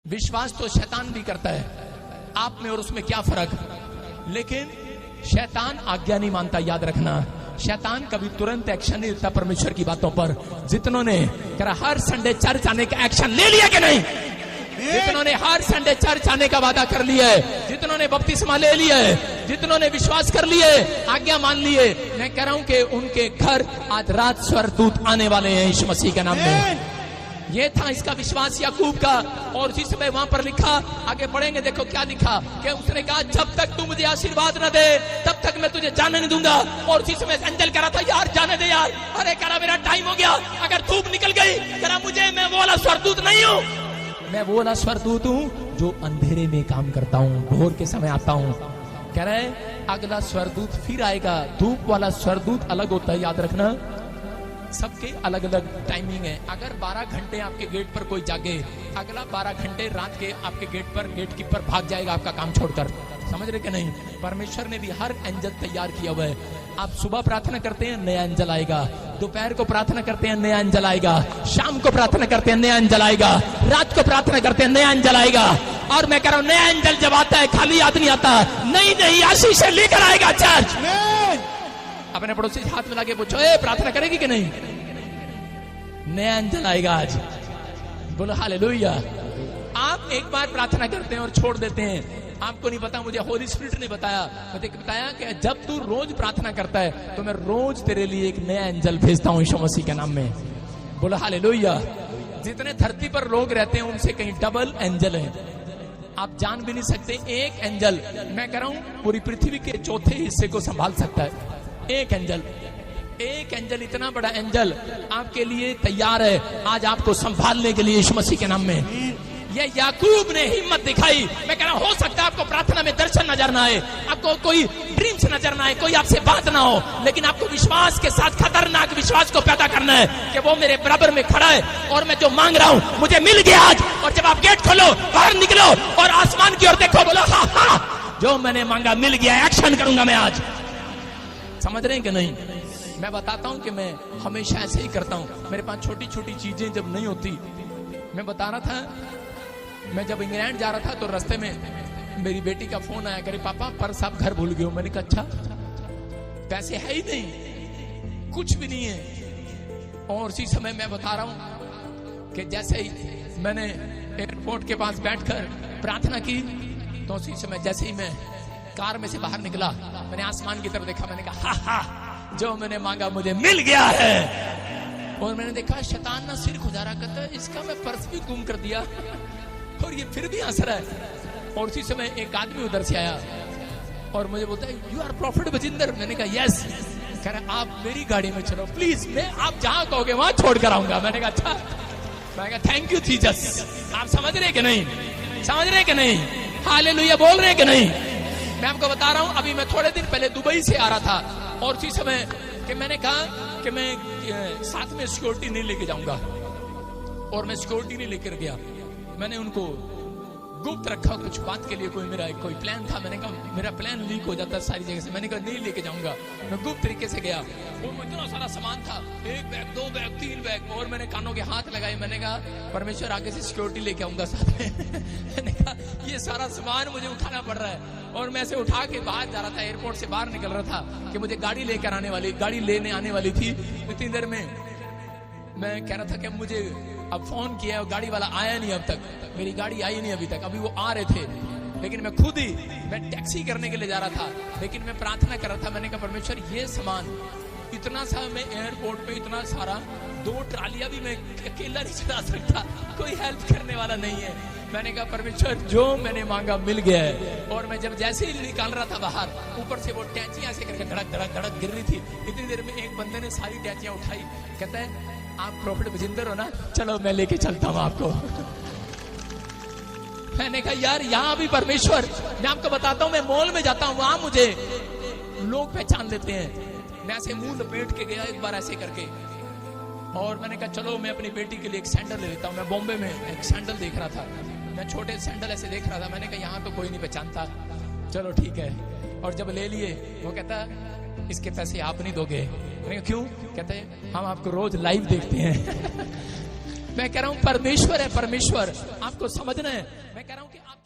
विश्वास तो शैतान भी करता है, आप में और उसमें क्या फर्क। लेकिन शैतान आज्ञा नहीं मानता, याद रखना। शैतान कभी तुरंत एक्शन नहीं लेता परमेश्वर की बातों पर। जितनों ने करा हर संडे चर्च आने का एक्शन ले लिया कि नहीं, जितनों ने हर संडे चर्च आने का वादा कर लिया है, जितनों ने बपतिस्मा ले लिया है, जितनों ने विश्वास कर लिए, आज्ञा मान लिए, मैं कह रहा हूं कि उनके घर आज रात स्वर्गदूत आने वाले हैं यीशु मसीह के नाम में। ये था इसका विश्वास याकूब का। और उसी समय वहां पर लिखा, आगे बढ़ेंगे, देखो क्या लिखा कि उसने कहा जब तक तू मुझे आशीर्वाद न दे तब तक मैं तुझे जाने नहीं दूंगा। और उसी समय एंजल कह रहा था यार जाने दे यार, अरे कह रहा मेरा टाइम हो गया, अगर धूप निकल गई, कह रहा मुझे, मैं वो वाला स्वर्गदूत नहीं हूँ, मैं वो वाला स्वर्गदूत हूँ जो अंधेरे में काम करता हूँ, भोर के समय आता हूँ। कह रहे अगला स्वर्गदूत फिर आएगा। धूप वाला स्वर्गदूत अलग होता है, याद रखना, सबके अलग अलग टाइमिंग है। अगर 12 घंटे आपके गेट पर कोई जागे, अगला 12 घंटे रात के आपके गेट पर गेट कीपर भाग जाएगा आपका काम छोड़कर। समझ रहे कि नहीं? परमेश्वर ने भी हर एंजल तैयार किया हुआ है। आप सुबह प्रार्थना करते हैं, नया एंजल आएगा। दोपहर को प्रार्थना करते हैं, नया एंजल आएगा। शाम को प्रार्थना करते हैं, नया एंजल आएगा। रात को प्रार्थना करते हैं, नया एंजल आएगा। और मैं कह रहा हूं नया एंजल जब आता है खाली याद नहीं आता, नई नई आशीष लेकर आएगा चर्च। अपने पड़ोसी से हाथ मिला के पूछो, ए प्रार्थना करेगी कि नहीं? नया एंजल आएगा आज। बोलो हालेलुया। आप एक बार प्रार्थना करते हैं और छोड़ देते हैं, आपको नहीं पता, मुझे होली स्पिरिट ने बताया। मुझे बताया कि जब तू रोज प्रार्थना करता है तो मैं रोज तेरे लिए एक नया एंजल भेजता हूं यीशु मसीह के नाम में। बोलो हालेलुया। जितने धरती पर लोग रहते हैं उनसे कहीं डबल एंजल है, आप जान भी नहीं सकते। एक एंजल, मैं कह रहा हूं पूरी पृथ्वी के चौथे हिस्से को संभाल सकता है। एक एंजल, एक एंजल, इतना बड़ा एंजल आपके लिए तैयार है आज आपको संभालने के लिए यीशु मसीह के नाम में। ये याकूब ने हिम्मत दिखाई। मैं कह रहा हूं हो सकता है आपको प्रार्थना में दर्शन नजर ना आए, आपको कोई ड्रीम्स नजर ना आए, कोई आपसे बात ना हो, लेकिन आपको विश्वास के साथ खतरनाक विश्वास को पैदा करना है कि वो मेरे बराबर में खड़ा है और मैं जो मांग रहा हूं मुझे मिल गया आज। और जब आप गेट खोलो, बाहर निकलो और आसमान की ओर देखो, बोलो हा हा, जो मैंने मांगा मिल गया, एक्शन करूंगा मैं आज। समझ रहे हैं कि नहीं? मैं बताता हूं कि मैं हमेशा ऐसे ही करता हूं। मेरे पास छोटी छोटी चीजें जब नहीं होती, मैं बता रहा था, मैं जब इंग्लैंड जा रहा था तो रास्ते में मेरी बेटी का फोन आया, करे पापा पर्स आप घर भूल गए हो। मैंने कहा अच्छा, पैसे है ही नहीं, कुछ भी नहीं है। और उसी समय मैं बता रहा हूं कि जैसे ही मैंने एयरपोर्ट के पास बैठकर प्रार्थना की तो उसी समय जैसे ही मैं कार में से बाहर निकला, मैंने आसमान की तरफ देखा, मैंने कहा हा हा, जो मैंने मांगा मुझे मिल गया है। और मैंने देखा शैतान ना सिर खुजा रहा, कहता है इसका मैं पर्स भी गुम कर दिया और ये फिर भी हंस रहा है। और उसी समय एक आदमी उधर से आया और मुझे बोलता है यू आर प्रॉफिट बजिंदर। मैंने कहा यस। कह रहा आप मेरी गाड़ी में चलो प्लीज, मैं आप जहां कहोगे वहां छोड़ कर आऊंगा। मैंने कहा अच्छा। मैंने कहा थैंक यू जीसस। आप समझ रहे कि नहीं? समझ रहे कि नहीं? हालेलुया बोल रहे कि नहीं? मैं आपको बता रहा हूं, अभी मैं थोड़े दिन पहले दुबई से आ रहा था और उसी समय कि मैंने कहा कि मैं साथ में सिक्योरिटी नहीं लेके जाऊंगा, और मैं सिक्योरिटी नहीं लेकर गया। मैंने उनको गुप्त रखा कुछ बात के लिए, कोई प्लान था। मैंने कहा मेरा प्लान लीक हो जाता सारी जगह से, मैंने कहा नहीं लेके जाऊंगा। मैं गुप्त तरीके से गया और इतना सारा सामान था, 1 बैग 2 बैग 3 बैग, और मैंने कानों के हाथ लगाए। मैंने कहा परमेश्वर आगे से सिक्योरिटी लेके आऊंगा साथ में। मैंने कहा ये सारा सामान मुझे उठाना पड़ रहा है। और मैं ऐसे उठा के बाहर जा रहा था, एयरपोर्ट से बाहर निकल रहा था कि मुझे गाड़ी लेने आने वाली थी। इतनी देर में मैं कह रहा था कि मुझे अब फोन किया और गाड़ी वाला आया नहीं, अब तक मेरी गाड़ी आई नहीं अभी तक। अभी वो आ रहे थे, लेकिन मैं खुद ही मैं टैक्सी करने के लिए जा रहा था, लेकिन मैं प्रार्थना कर रहा था। मैंने कहा परमेश्वर ये सामान इतना सा, मैं एयरपोर्ट पे इतना सारा, 2 ट्रालियां भी मैं अकेला नहीं चला सकता, कोई हेल्प करने वाला नहीं है। मैंने कहा परमेश्वर जो मैंने मांगा मिल गया है। और मैं जब जैसे ही निकाल रहा था बाहर, ऊपर से वो टैचियां ऐसे करके धड़क धड़क धड़क गिर रही थी। इतनी देर में एक बंदे ने सारी टैचियां उठाई, कहता है आप प्रॉफिट बजिंदर हो ना, चलो मैं लेके चलता हूं आपको। मैंने कहा यार यहाँ भी परमेश्वर, मैं आपको बताता हूं, मैं मॉल में जाता हूं, वहां मुझे लोग पहचान लेते हैं। मैं ऐसे मुंह लपेट के गया एक बार ऐसे करके, और मैंने कहा चलो मैं अपनी बेटी के लिए एक सैंडल ले लेता हूं। मैं बॉम्बे में एक सैंडल देख रहा था, मैं छोटे सैंडल ऐसे देख रहा था। मैंने कहा यहाँ तो कोई नहीं पहचानता, चलो ठीक है। और जब ले लिए, वो कहता इसके पैसे आप नहीं दोगे। मैंने कहा क्यों? कहते हैं हम आपको रोज लाइव देखते हैं। मैं कह रहा हूं परमेश्वर है, परमेश्वर आपको समझना है। मैं कह रहा हूं कि आप